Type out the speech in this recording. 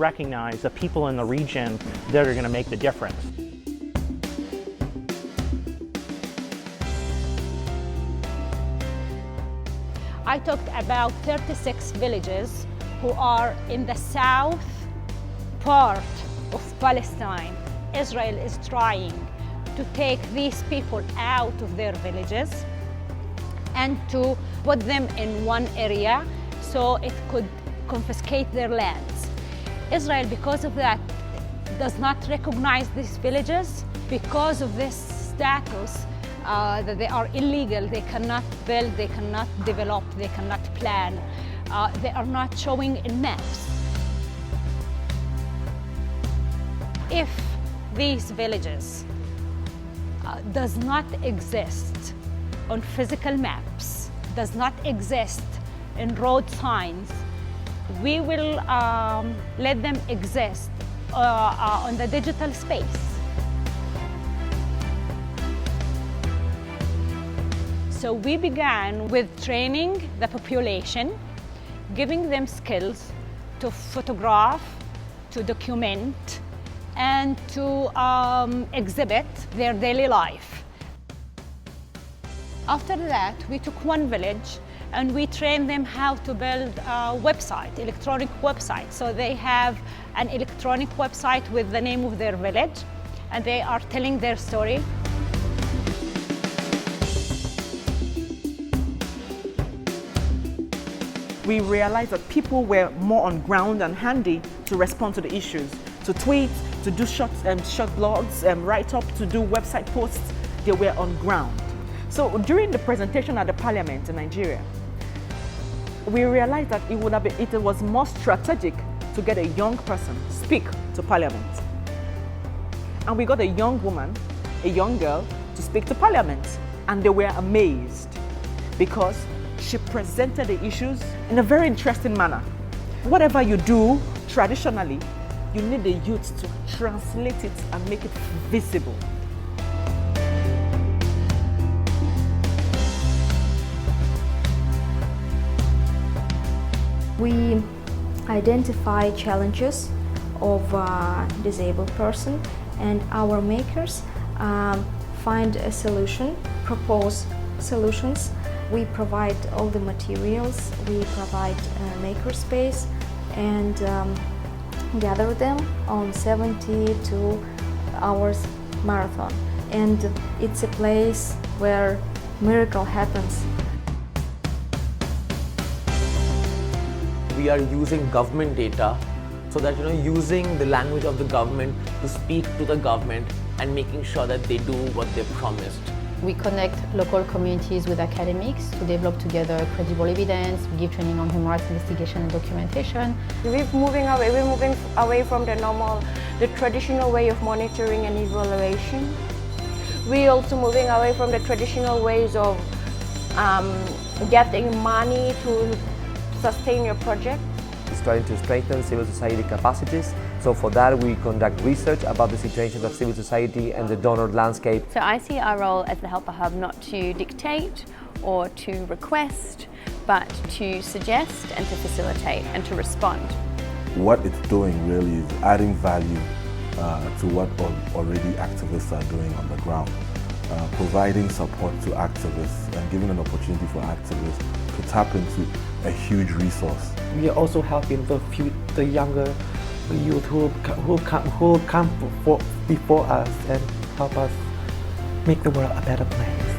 recognize the people in the region that are going to make the difference. I talked about 36 villages who are in the south part of Palestine. Israel is trying to take these people out of their villages and to put them in one area so it could confiscate their lands. Israel, because of that, does not recognize these villages. Because of this status, that they are illegal, they cannot build, they cannot develop, they cannot plan. They are not showing in maps. If these villages does not exist on physical maps, does not exist in road signs, we will let them exist on the digital space. So we began with training the population, giving them skills to photograph, to document, and to exhibit their daily life. After that, we took one village and we trained them how to build a website, electronic website. So they have an electronic website with the name of their village, and they are telling their story. We realized that people were more on ground and handy to respond to the issues, to tweet, to do short blogs, write up, to do website posts. They were on ground. So during the presentation at the parliament in Nigeria, we realized that it was more strategic to get a young person speak to parliament. And we got a young woman, a young girl, to speak to parliament. And they were amazed because she presented the issues in a very interesting manner. Whatever you do traditionally, you need the youth to translate it and make it visible. We identify challenges of a disabled person, and our makers find a solution, propose solutions. We provide all the materials, we provide a makerspace, and gather them on 72 hours marathon. And it's a place where miracle happens. We are using government data so that, using the language of the government to speak to the government and making sure that they do what they promised. We connect local communities with academics to develop together credible evidence. We give training on human rights investigation and documentation. We're moving away from the traditional way of monitoring and evaluation. We're also moving away from the traditional ways of getting money to sustain your project. It's trying to strengthen civil society capacities. So for that, we conduct research about the situation of civil society and the donor landscape. So I see our role as the Helper Hub not to dictate or to request, but to suggest and to facilitate and to respond. What it's doing really is adding value to what already activists are doing on the ground, providing support to activists and giving an opportunity for activists to tap into a huge resource. We are also helping the younger youth who come before us and help us make the world a better place.